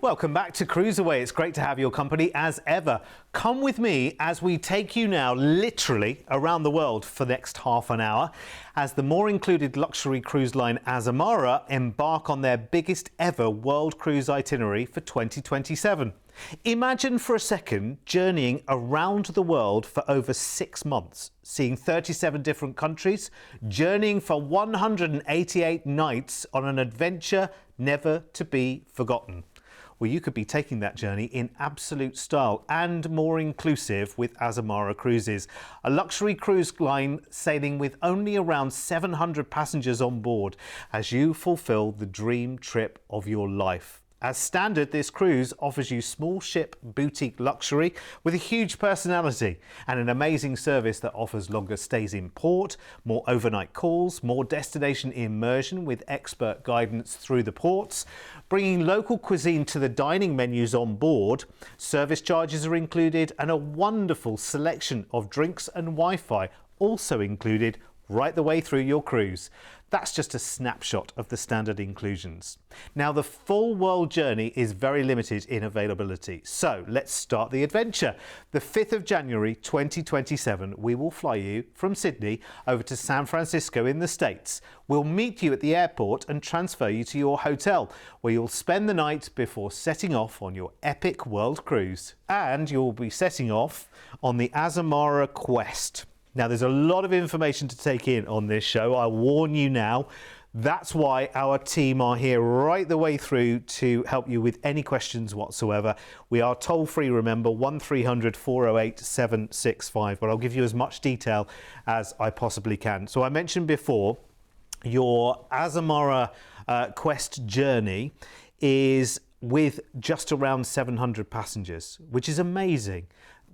Welcome back to CruiseAway. It's great to have your company as ever. Come with me as we take you now literally around the world for the next half an hour as the more included luxury cruise line Azamara embark on their biggest ever world cruise itinerary for 2027. Imagine for a second journeying around the world for over 6 months, seeing 37 different countries, journeying for 188 nights on an adventure never to be forgotten. Well, you could be taking that journey in absolute style and more inclusive with Azamara Cruises, a luxury cruise line sailing with only around 700 passengers on board as you fulfill the dream trip of your life. As standard, this cruise offers you small ship boutique luxury with a huge personality and an amazing service that offers longer stays in port, more overnight calls, more destination immersion with expert guidance through the ports, bringing local cuisine to the dining menus on board. Service charges are included and a wonderful selection of drinks and Wi-Fi also included right the way through your cruise. That's just a snapshot of the standard inclusions. Now, the full world journey is very limited in availability, so let's start the adventure. The 5th of January 2027, we will fly you from Sydney over to San Francisco in the States. We'll meet you at the airport and transfer you to your hotel, where you'll spend the night before setting off on your epic world cruise. And you'll be setting off on the Azamara Quest. Now, there's a lot of information to take in on this show. I warn you now. That's why our team are here right the way through to help you with any questions whatsoever. We are toll free, remember, 1300 408 765, but I'll give you as much detail as I possibly can. So I mentioned before, your Azamara Quest journey is with just around 700 passengers, which is amazing.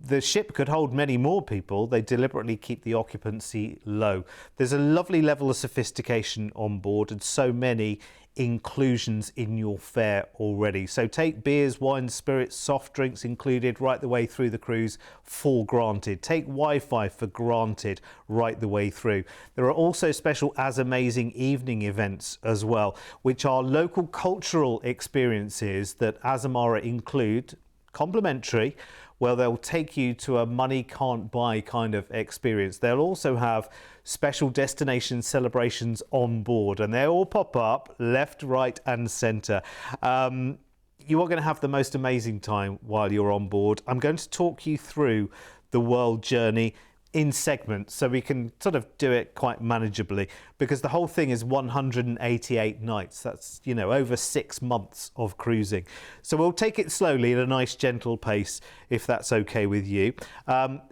The ship could hold many more people. They deliberately keep the occupancy low. There's a lovely level of sophistication on board and so many inclusions in your fare already. So take beers, wines, spirits, soft drinks included right the way through the cruise for granted. Take Wi-Fi for granted right the way through. There are also special As Amazing evening events as well, which are local cultural experiences that Azamara include, complimentary, where they'll take you to a money can't buy kind of experience. They'll also have special destination celebrations on board, and they all pop up left, right and centre. You are going to have the most amazing time while you're on board. I'm going to talk you through the world journey in segments so we can sort of do it quite manageably, because the whole thing is 188 nights. That's, you know, over 6 months of cruising. So we'll take it slowly at a nice gentle pace if that's okay with you.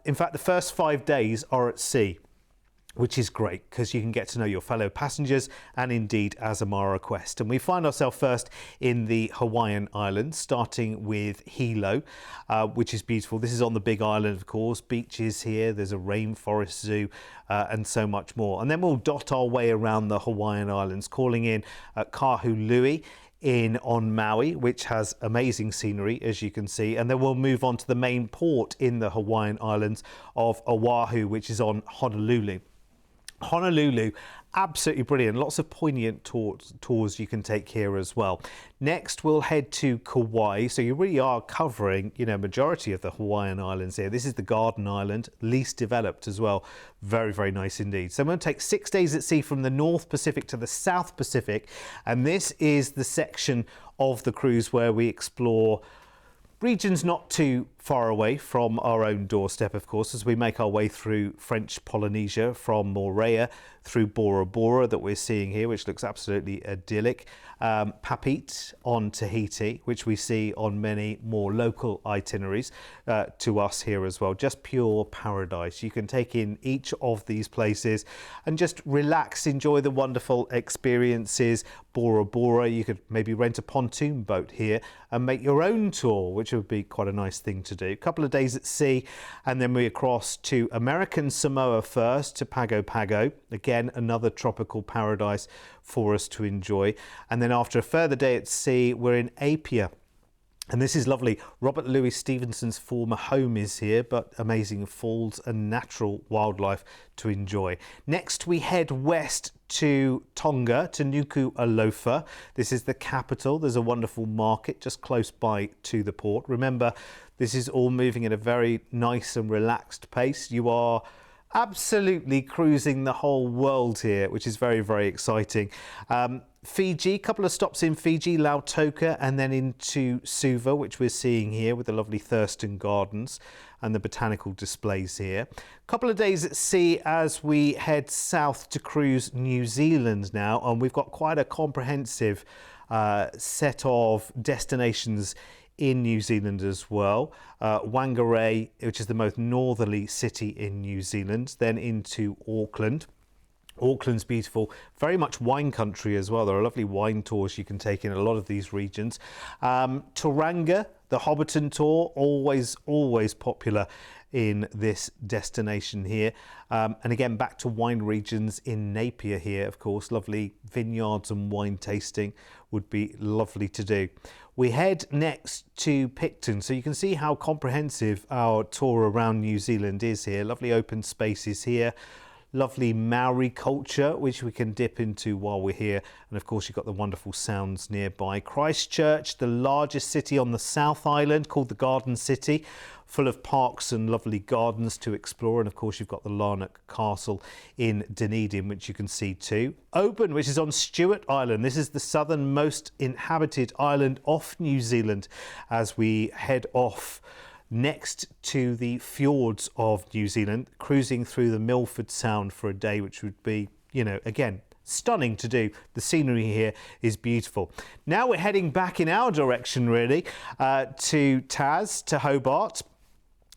In fact, the first 5 days are at sea, which is great because you can get to know your fellow passengers and indeed Azamara Quest. And we find ourselves first in the Hawaiian Islands, starting with Hilo, which is beautiful. This is on the Big Island, of course. Beaches here, there's a rainforest zoo and so much more. And then we'll dot our way around the Hawaiian Islands, calling in at Kahului on Maui, which has amazing scenery, as you can see, and then we'll move on to the main port in the Hawaiian Islands of Oahu, which is on Honolulu. Honolulu, absolutely brilliant. Lots of poignant tours you can take here as well. Next, we'll head to Kauai. So you really are covering, you know, majority of the Hawaiian Islands here. This is the Garden Island, least developed as well. Very, very nice indeed. So I'm going to take 6 days at sea from the North Pacific to the South Pacific. And this is the section of the cruise where we explore regions not too far away from our own doorstep, of course, as we make our way through French Polynesia, from Moorea through Bora Bora that we're seeing here, which looks absolutely idyllic. Papeete on Tahiti, which we see on many more local itineraries to us here as well. Just pure paradise. You can take in each of these places and just relax, enjoy the wonderful experiences. Bora Bora, you could maybe rent a pontoon boat here and make your own tour, which would be quite a nice thing to do. A couple of days at sea, and then we across to American Samoa first, to Pago Pago. Again, another tropical paradise for us to enjoy. And then after a further day at sea, we're in Apia. And this is lovely. Robert Louis Stevenson's former home is here, but amazing falls and natural wildlife to enjoy. Next, we head west to Tonga, to Nuku'alofa. This is the capital. There's a wonderful market just close by to the port. Remember, this is all moving at a very nice and relaxed pace. You are absolutely cruising the whole world here, which is very, very exciting. Fiji, a couple of stops in Fiji, Lautoka, and then into Suva, which we're seeing here with the lovely Thurston Gardens and the botanical displays here. A couple of days at sea as we head south to cruise New Zealand now, and we've got quite a comprehensive set of destinations in New Zealand as well. Whangarei, which is the most northerly city in New Zealand, then into Auckland. Auckland's beautiful, very much wine country as well. There are lovely wine tours you can take in a lot of these regions. Tauranga, the Hobbiton tour, always popular in this destination here. And again, back to wine regions in Napier here, of course. Lovely vineyards and wine tasting would be lovely to do. We head next to Picton, so you can see how comprehensive our tour around New Zealand is here. Lovely open spaces here. Lovely Maori culture, which we can dip into while we're here. And of course, you've got the wonderful sounds nearby. Christchurch, the largest city on the South Island, called the Garden City, full of parks and lovely gardens to explore. And of course, you've got the Larnock Castle in Dunedin, which you can see too. Oban, which is on Stewart Island. This is the southernmost inhabited island off New Zealand as we head off next to the fjords of New Zealand, cruising through the Milford Sound for a day, which would be, you know, again, stunning to do. The scenery here is beautiful. Now we're heading back in our direction, really, to Tas, to Hobart.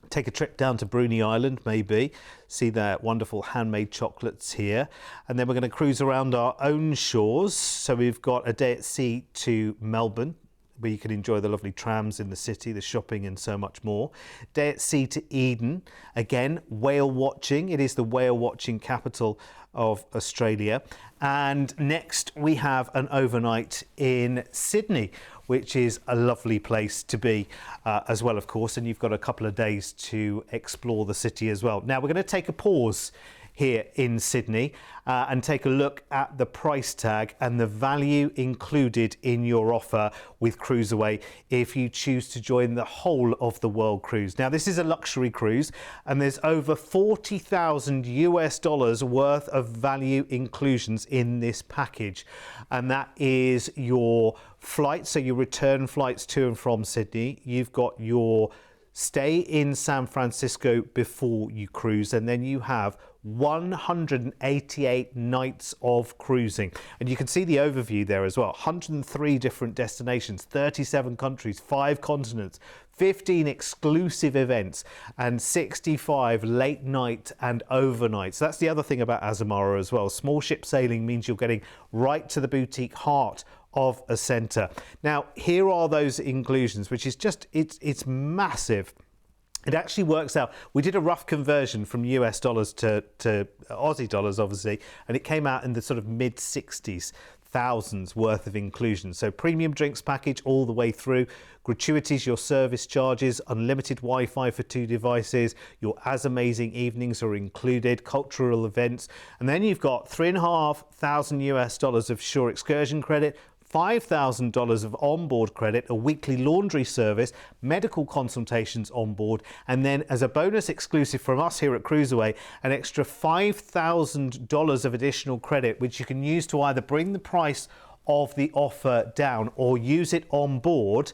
Take a trip down to Bruny Island, maybe. See their wonderful handmade chocolates here. And then we're going to cruise around our own shores. So we've got a day at sea to Melbourne, where you can enjoy the lovely trams in the city, the shopping and so much more. Day at sea to Eden. Again, whale watching. It is the whale watching capital of Australia. And next we have an overnight in Sydney, which is a lovely place to be as well, of course. And you've got a couple of days to explore the city as well. Now we're going to take a pause here in Sydney and take a look at the price tag and the value included in your offer with CruiseAway if you choose to join the whole of the world cruise. Now, this is a luxury cruise and there's over 40,000 US dollars worth of value inclusions in this package, and that is your flights, so your return flights to and from Sydney. You've got your stay in San Francisco before you cruise, and then you have 188 nights of cruising. And you can see the overview there as well. 103 different destinations, 37 countries, 5 continents, 15 exclusive events, and 65 late night and overnight. So that's the other thing about Azamara as well. Small ship sailing means you're getting right to the boutique heart of a centre. Now, here are those inclusions, which is just, it's massive. It actually works out. We did a rough conversion from US dollars to Aussie dollars, obviously, and it came out in the sort of mid 60s thousands worth of inclusions. So premium drinks package all the way through, gratuities, your service charges, unlimited Wi-Fi for 2 devices, your As Amazing evenings are included, cultural events, and then you've got $3,500 US dollars of shore excursion credit, $5,000 of onboard credit, a weekly laundry service, medical consultations on board, and then as a bonus exclusive from us here at CruiseAway, an extra $5,000 of additional credit, which you can use to either bring the price of the offer down or use it on board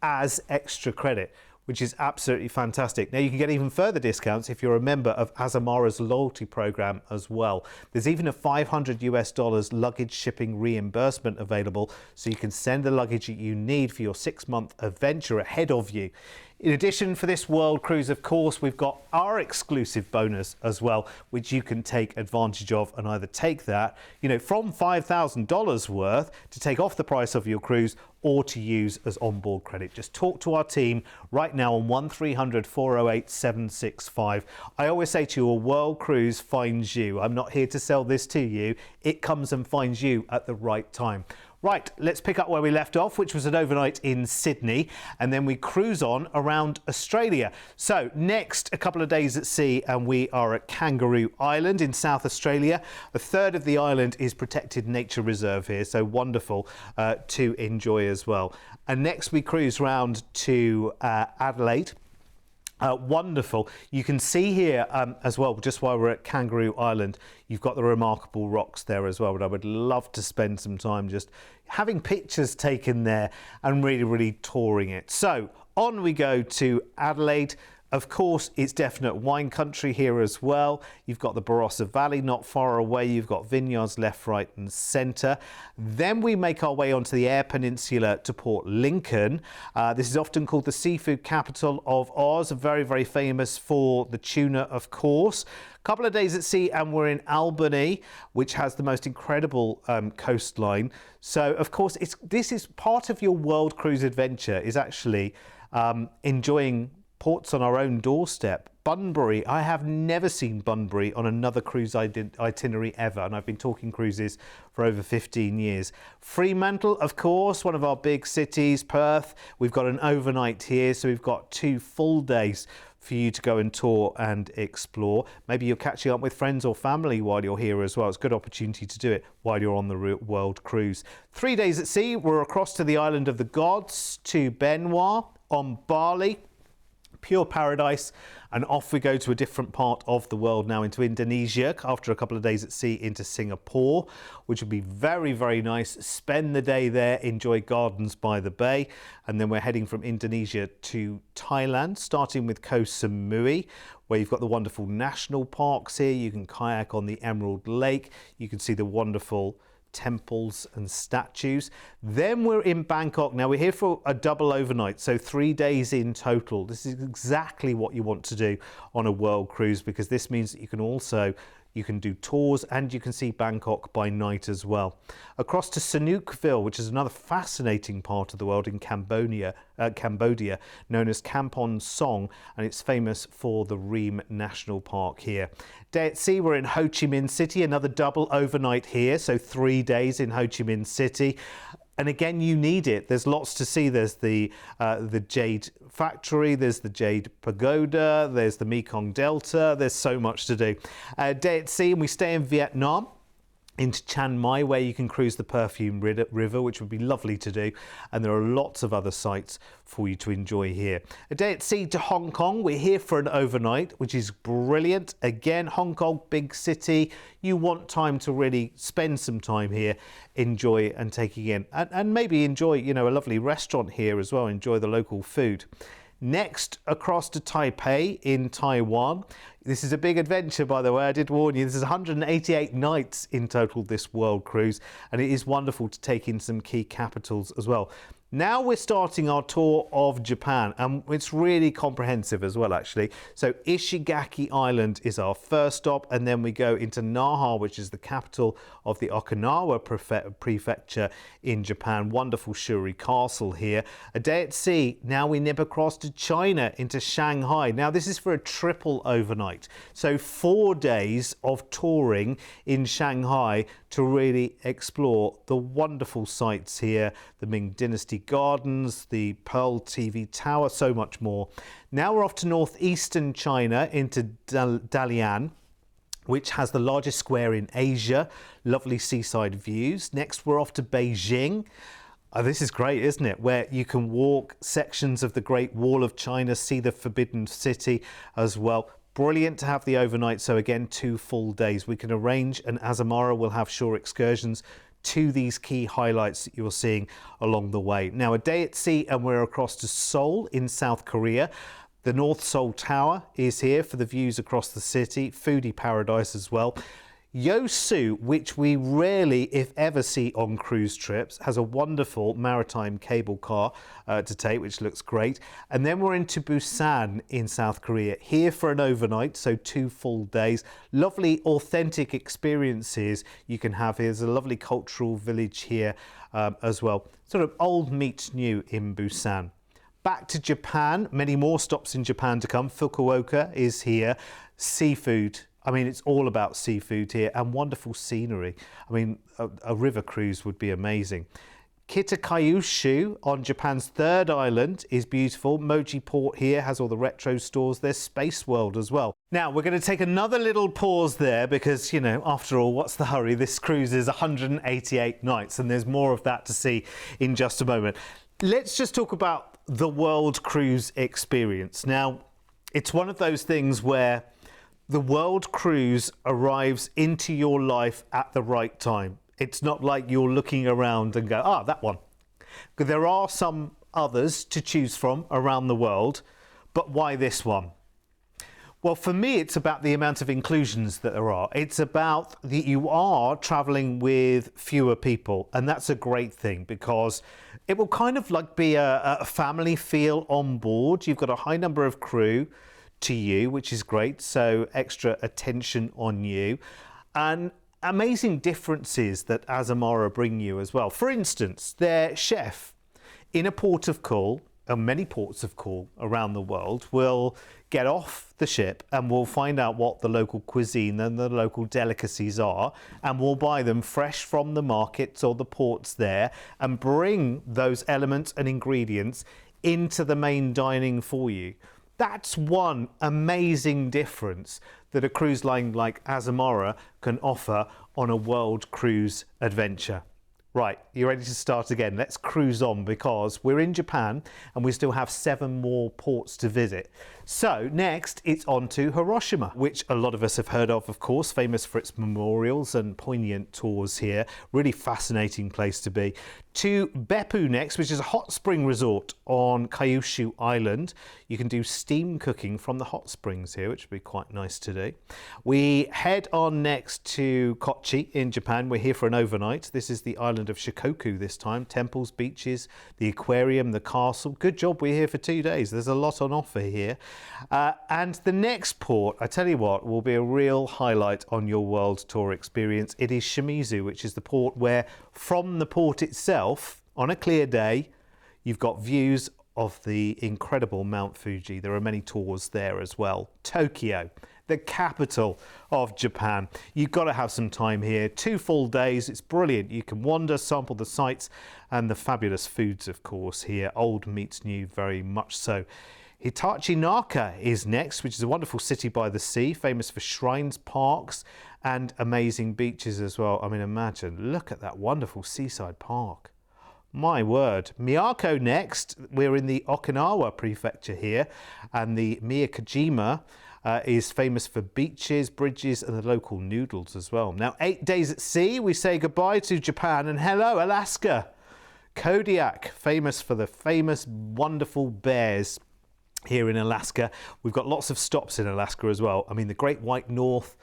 as extra credit, which is absolutely fantastic. Now, you can get even further discounts if you're a member of Azamara's loyalty program as well. There's even a $500 US dollars luggage shipping reimbursement available, so you can send the luggage that you need for your 6-month adventure ahead of you. In addition, for this world cruise, of course, we've got our exclusive bonus as well, which you can take advantage of and either take that, you know, from $5,000 worth to take off the price of your cruise or to use as onboard credit. Just talk to our team right now on 1300 408 765. I always say to you, a world cruise finds you. I'm not here to sell this to you. It comes and finds you at the right time. Right, let's pick up where we left off, which was an overnight in Sydney, and then we cruise on around Australia. So next, a couple of days at sea, and we are at Kangaroo Island in South Australia. A third of the island is protected nature reserve here, so wonderful to enjoy as well. And next we cruise round to Adelaide. Wonderful. You can see here as well, just while we're at Kangaroo Island, you've got the remarkable rocks there as well. But I would love to spend some time just having pictures taken there and really touring it. So on we go to Adelaide. Of course, it's definite wine country here as well. You've got the Barossa Valley not far away. You've got vineyards left, right and centre. Then we make our way onto the Eyre Peninsula to Port Lincoln. This is often called the seafood capital of Oz, very famous for the tuna, of course. Couple of days at sea and we're in Albany, which has the most incredible coastline. So, of course, this is part of your world cruise adventure, is actually enjoying ports on our own doorstep. Bunbury, I have never seen Bunbury on another cruise itinerary ever, and I've been talking cruises for over 15 years. Fremantle, of course, one of our big cities. Perth, we've got an overnight here, so we've got 2 full days for you to go and tour and explore. Maybe you're catching up with friends or family while you're here as well. It's a good opportunity to do it while you're on the world cruise. 3 days at sea, we're across to the island of the gods, to Benoit on Bali. Pure paradise, and off we go to a different part of the world now, into Indonesia after a couple of days at sea, into Singapore, which would be very nice. Spend the day there, enjoy gardens by the bay, and then we're heading from Indonesia to Thailand, starting with Koh Samui, where you've got the wonderful national parks here. You can kayak on the Emerald Lake, you can see the wonderful temples and statues. Then we're in Bangkok. Now we're here for a double overnight, so 3 days in total. This is exactly what you want to do on a world cruise, because this means that you can do tours and you can see Bangkok by night as well. Across to Sihanoukville, which is another fascinating part of the world in Cambodia, known as Kampong Song, and it's famous for the Reem National Park here. Day at sea, we're in Ho Chi Minh City, another double overnight here, so 3 days in Ho Chi Minh City. And again, you need it. There's lots to see. There's the Jade Factory, there's the Jade Pagoda, there's the Mekong Delta. There's so much to do. Day at sea, and we stay in Vietnam, into Chiang Mai, where you can cruise the Perfume River, which would be lovely to do. And there are lots of other sites for you to enjoy here. A day at sea to Hong Kong. We're here for an overnight, which is brilliant. Again, Hong Kong, big city. You want time to really spend some time here, enjoy and taking in, and maybe enjoy, a lovely restaurant here as well. Enjoy the local food. Next, across to Taipei in Taiwan. This is a big adventure, by the way. I did warn you. This is 188 nights in total, this world cruise, and it is wonderful to take in some key capitals as well. Now we're starting our tour of Japan, and it's really comprehensive as well, actually. So Ishigaki Island is our first stop, and then we go into Naha, which is the capital of the Okinawa prefecture in Japan. Wonderful Shuri Castle here. A day at sea. Now we nip across to China, into Shanghai. Now this is for a triple overnight. So 4 days of touring in Shanghai to really explore the wonderful sights here, the Ming Dynasty Gardens, the Pearl TV Tower, so much more. Now we're off to northeastern China, into Dalian, which has the largest square in Asia. Lovely seaside views. Next we're off to Beijing. This is great, isn't it? Where you can walk sections of the Great Wall of China, see the Forbidden City as well. Brilliant to have the overnight. So again, 2 full days. We can arrange, and Azamara will have shore excursions to these key highlights that you're seeing along the way. Now, a day at sea, and we're across to Seoul in South Korea. The North Seoul Tower is here for the views across the city. Foodie paradise as well. Yosu, which we rarely, if ever, see on cruise trips, has a wonderful maritime cable car to take, which looks great. And then we're into Busan in South Korea, here for an overnight, so 2 full days. Lovely, authentic experiences you can have here. There's a lovely cultural village here as well. Sort of old meets new in Busan. Back to Japan, many more stops in Japan to come. Fukuoka is here. Seafood I mean, it's all about seafood here and wonderful scenery. I mean, a river cruise would be amazing. Kita on Japan's third island is beautiful. Moji Port here has all the retro stores. There's Space World as well. Now, we're going to take another little pause there because, you know, after all, what's the hurry? This cruise is 188 nights and there's more of that to see in just a moment. Let's just talk about the World Cruise experience. Now, it's one of those things where the World Cruise arrives into your life at the right time. It's not like you're looking around and go, ah, that one. There are some others to choose from around the world, but why this one? Well, for me, it's about the amount of inclusions that there are. It's about that you are traveling with fewer people, and that's a great thing because it will kind of like be a family feel on board. You've got a high number of crew to you, which is great, so extra attention on you. And amazing differences that Azamara bring you as well. For instance, their chef in a port of call, and many ports of call around the world, will get off the ship and will find out what the local cuisine and the local delicacies are, and will buy them fresh from the markets or the ports there and bring those elements and ingredients into the main dining for you. That's one amazing difference that a cruise line like Azamara can offer on a world cruise adventure. Right, you ready to start again? Let's cruise on because we're in Japan and we still have 7 more ports to visit. So next it's on to Hiroshima, which a lot of us have heard of course, famous for its memorials and poignant tours here. Really fascinating place to be. To Beppu next, which is a hot spring resort on Kyushu Island. You can do steam cooking from the hot springs here, which would be quite nice to do. We head on next to Kochi in Japan. We're here for an overnight. This is the island of Shikoku this time. Temples, beaches, the aquarium, the castle. Good job we're here for 2 days. There's a lot on offer here. And the next port, I tell you what, will be a real highlight on your world tour experience. It is Shimizu, which is the port where from the port itself, on a clear day, you've got views of the incredible Mount Fuji. There are many tours there as well. Tokyo, the capital of Japan. You've got to have some time here. 2 full days. It's brilliant. You can wander, sample the sights and the fabulous foods, of course, here. Old meets new, very much so. Hitachi Naka is next, which is a wonderful city by the sea, famous for shrines, parks, and amazing beaches as well. I mean, imagine, look at that wonderful seaside park. My word. Miyako next. We're in the Okinawa prefecture here, and the Miyakojima is famous for beaches, bridges, and the local noodles as well. Now, 8 days at sea, we say goodbye to Japan and hello, Alaska. Kodiak, famous for the famous, wonderful bears here in Alaska. We've got lots of stops in Alaska as well. I mean, the Great White North,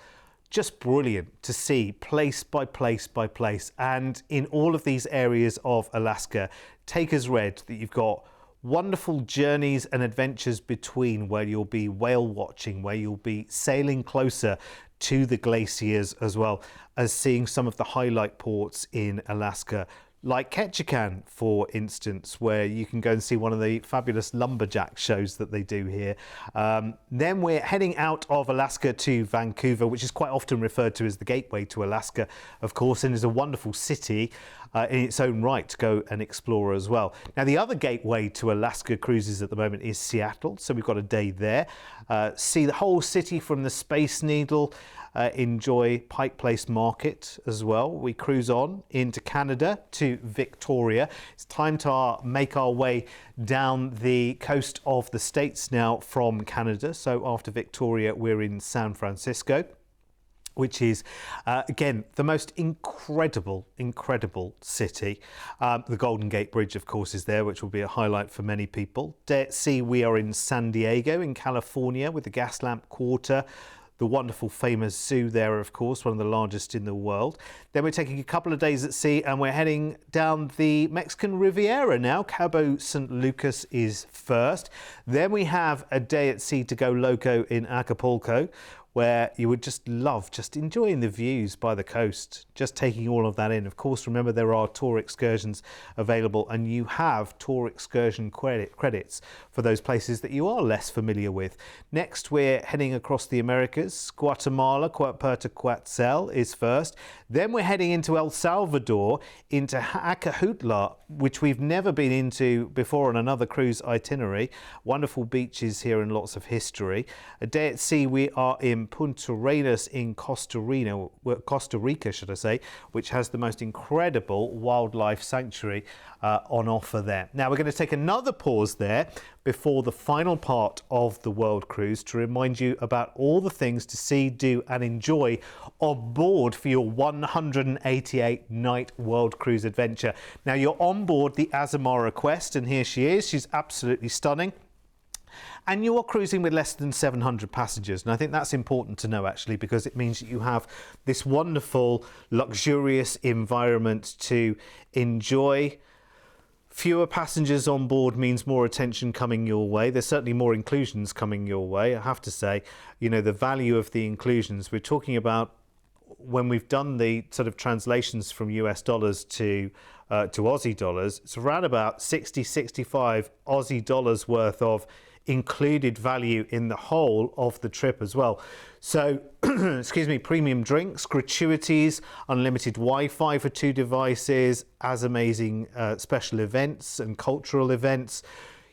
just brilliant to see place by place by place. And in all of these areas of Alaska, take as read that you've got wonderful journeys and adventures between, where you'll be whale watching, where you'll be sailing closer to the glaciers, as well as seeing some of the highlight ports in Alaska, like Ketchikan, for instance, where you can go and see one of the fabulous lumberjack shows that they do here. Then we're heading out of Alaska to Vancouver, which is quite often referred to as the gateway to Alaska, of course, and is a wonderful city in its own right to go and explore as well. Now, the other gateway to Alaska cruises at the moment is Seattle, so we've got a day there. See the whole city from the Space Needle. Enjoy Pike Place Market as well. We cruise on into Canada to Victoria. It's time to make our way down the coast of the States now from Canada. So after Victoria, we're in San Francisco, which is, again, the most incredible city. The Golden Gate Bridge, of course, is there, which will be a highlight for many people. Day at sea, we are in San Diego in California with the Gaslamp Quarter. The wonderful famous zoo there, of course, one of the largest in the world. Then we're taking a couple of days at sea and we're heading down the Mexican Riviera now. Cabo San Lucas is first. Then we have a day at sea to go loco in Acapulco, where you would just love just enjoying the views by the coast, just taking all of that in. Of course, remember there are tour excursions available, and you have tour excursion credits for those places that you are less familiar with. Next, we're heading across the Americas. Guatemala, Puerto Quetzal is first. Then we're heading into El Salvador, into Acajutla, which we've never been into before on another cruise itinerary. Wonderful beaches here and lots of history. A day at sea, we are in Punta Arenas in Costa Rica, should I say, which has the most incredible wildlife sanctuary on offer there. Now we're going to take another pause there before the final part of the World Cruise to remind you about all the things to see, do and enjoy on board for your 188 night World Cruise adventure. Now you're on board the Azamara Quest, and here she is. She's absolutely stunning. And you are cruising with less than 700 passengers. And I think that's important to know, actually, because it means that you have this wonderful, luxurious environment to enjoy. Fewer passengers on board means more attention coming your way. There's certainly more inclusions coming your way. I have to say, you know, the value of the inclusions, we're talking about when we've done the sort of translations from US dollars to Aussie dollars, it's around about 65 Aussie dollars worth of included value in the whole of the trip as well. So, excuse me, premium drinks, gratuities, unlimited Wi-Fi for 2 devices, as amazing special events and cultural events.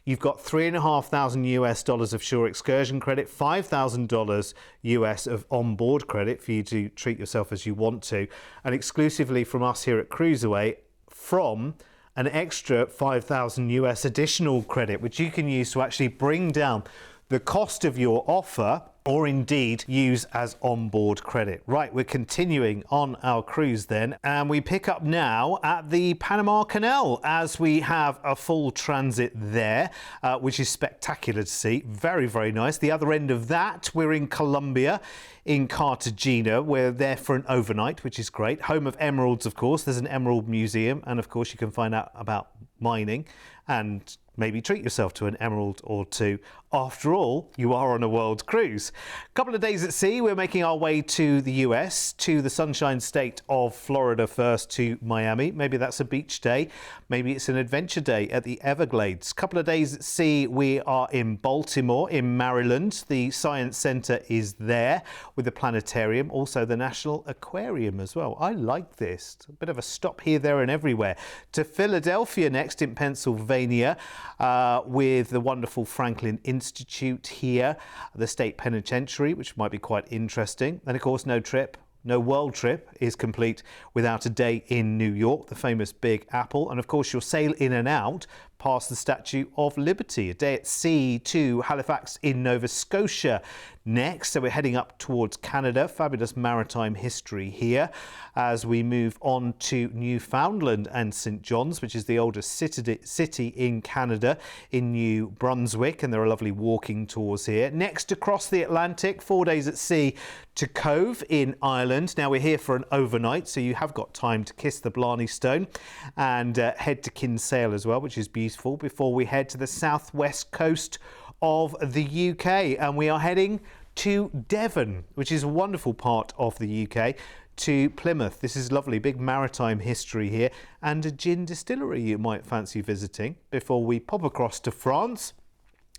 You've got $3,500 US dollars of shore excursion credit, $5,000 US of onboard credit for you to treat yourself as you want to, and exclusively from us here at CruiseAway, from an extra 5,000 US additional credit, which you can use to actually bring down the cost of your offer, or indeed use as onboard credit. Right, we're continuing on our cruise then, and we pick up now at the Panama Canal as we have a full transit there, which is spectacular to see. Very, very nice. The other end of that, we're in Colombia, in Cartagena. We're there for an overnight, which is great. Home of emeralds, of course. There's an emerald museum, and of course you can find out about mining and maybe treat yourself to an emerald or two. After all, you are on a world cruise. A couple of days at sea, we're making our way to the US, to the Sunshine State of Florida first, to Miami. Maybe that's a beach day. Maybe it's an adventure day at the Everglades. A couple of days at sea, we are in Baltimore, in Maryland. The Science Center is there with the planetarium, also the National Aquarium as well. I like this. A bit of a stop here, there and everywhere. To Philadelphia next, in Pennsylvania, with the wonderful Franklin Institute here, the State Penitentiary, which might be quite interesting. And of course, no world trip is complete without a day in New York, the famous Big Apple. And of course, you'll sail in and out past the Statue of Liberty. A day at sea to Halifax in Nova Scotia next. So we're heading up towards Canada. Fabulous maritime history here as we move on to Newfoundland and St. John's, which is the oldest city in Canada, in New Brunswick, and there are lovely walking tours here. Next, across the Atlantic, 4 days at sea to Cove in Ireland. Now we're here for an overnight, so you have got time to kiss the Blarney Stone and head to Kinsale as well, which is beautiful, before we head to the southwest coast of the UK, and we are heading to Devon, which is a wonderful part of the UK, to Plymouth. This is lovely, big maritime history here, and a gin distillery you might fancy visiting, before we pop across to France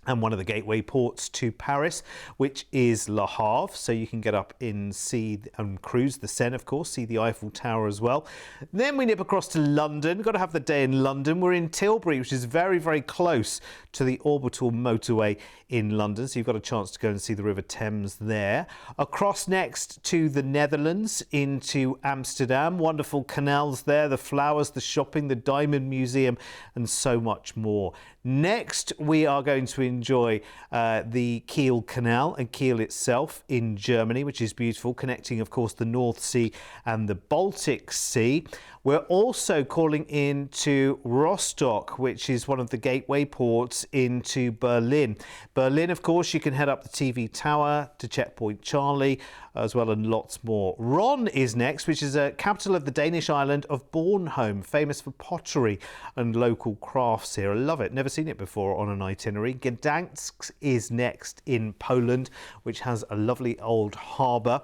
and one of the gateway ports to Paris, which is Le Havre. So you can get up in sea and cruise the Seine, of course, see the Eiffel Tower as well. Then we nip across to London. We've got to have the day in London. We're in Tilbury, which is very, very close to the orbital motorway in London. So you've got a chance to go and see the River Thames there. Across next to the Netherlands, into Amsterdam. Wonderful canals there, the flowers, the shopping, the Diamond Museum, and so much more. Next, we are going to enjoy the Kiel Canal and Kiel itself in Germany, which is beautiful, connecting, of course, the North Sea and the Baltic Sea. We're also calling into Rostock, which is one of the gateway ports into Berlin. Berlin, of course, you can head up the TV Tower to Checkpoint Charlie, as well, and lots more. Ron is next, which is a capital of the Danish island of Bornholm, famous for pottery and local crafts here. I love it. Never seen it before on an itinerary. Gdansk is next in Poland, which has a lovely old harbour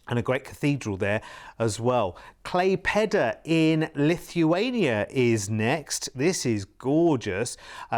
and a great cathedral there as well. Klaipėda in Lithuania is next. This is gorgeous,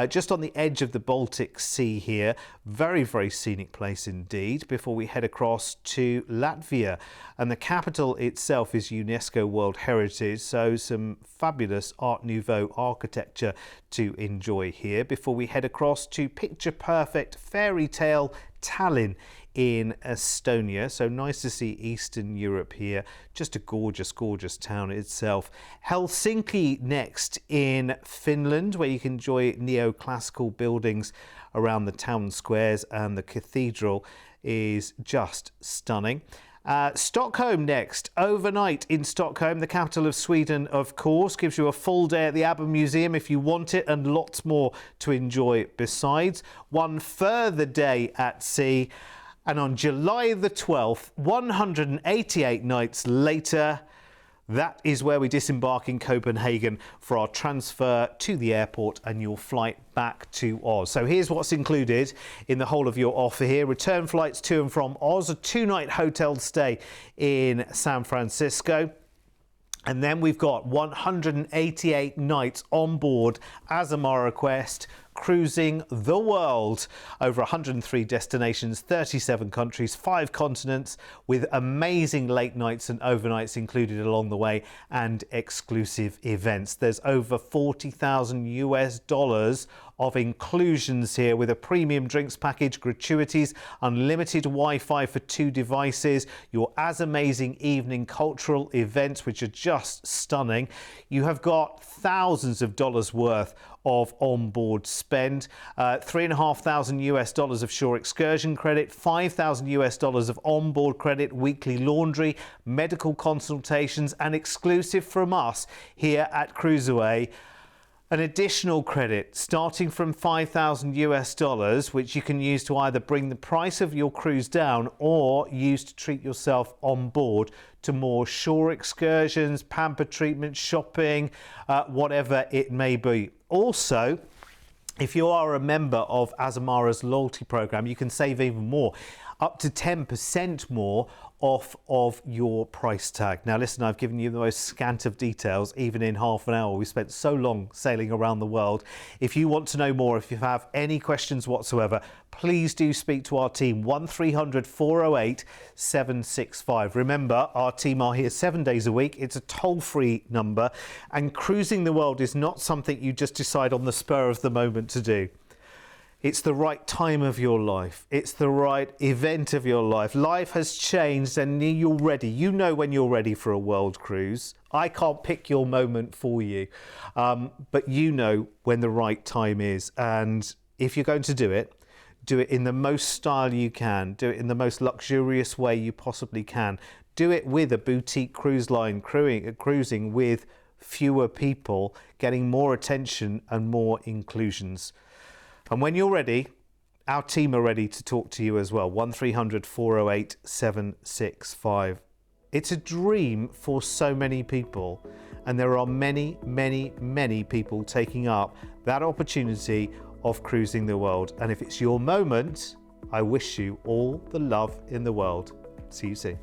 just on the edge of the Baltic Sea here. Very, very scenic place indeed, before we head across to Latvia. And the capital itself is UNESCO World Heritage, so some fabulous Art Nouveau architecture to enjoy here, before we head across to picture-perfect fairy tale Tallinn in Estonia. So nice to see Eastern Europe here. Just a gorgeous, gorgeous town itself. Helsinki next in Finland, where you can enjoy neoclassical buildings around the town squares, and the cathedral is just stunning. Stockholm next. Overnight in Stockholm, the capital of Sweden, of course. Gives you a full day at the ABBA Museum if you want it, and lots more to enjoy besides. One further day at sea. And on July the 12th, 188 nights later, that is where we disembark in Copenhagen for our transfer to the airport and your flight back to Oz. So here's what's included in the whole of your offer here. Return flights to and from Oz, a 2-night hotel stay in San Francisco. And then we've got 188 nights on board Azamara Quest, cruising the world over 103 destinations, 37 countries, 5 continents, with amazing late nights and overnights included along the way, and exclusive events. There's over $40,000 of inclusions here, with a premium drinks package, gratuities, unlimited Wi-Fi for 2 devices, your as amazing evening cultural events, which are just stunning. You have got thousands of dollars worth of onboard spend, $3,500 of shore excursion credit, $5,000 of onboard credit, weekly laundry, medical consultations, and exclusive from us here at CruiseAway, an additional credit starting from $5,000, which you can use to either bring the price of your cruise down or use to treat yourself on board to more shore excursions, pamper treatment, shopping, whatever it may be. Also, if you are a member of Azamara's loyalty program, you can save even more, up to 10% more off of your price tag. Now listen, I've given you the most scant of details, even in half an hour. We spent so long sailing around the world. If you want to know more, if you have any questions whatsoever, please do speak to our team, 1300 408 765. Remember, our team are here 7 days a week. It's a toll-free number, and cruising the world is not something you just decide on the spur of the moment to do. It's the right time of your life. It's the right event of your life. Life has changed, and you're ready. You know when you're ready for a world cruise. I can't pick your moment for you, but you know when the right time is. And if you're going to do it in the most style you can. Do it in the most luxurious way you possibly can. Do it with a boutique cruise line, cruising with fewer people, getting more attention and more inclusions. And when you're ready, our team are ready to talk to you as well. 1300 408 765. It's a dream for so many people, and there are many, many, many people taking up that opportunity of cruising the world. And if it's your moment, I wish you all the love in the world. See you soon.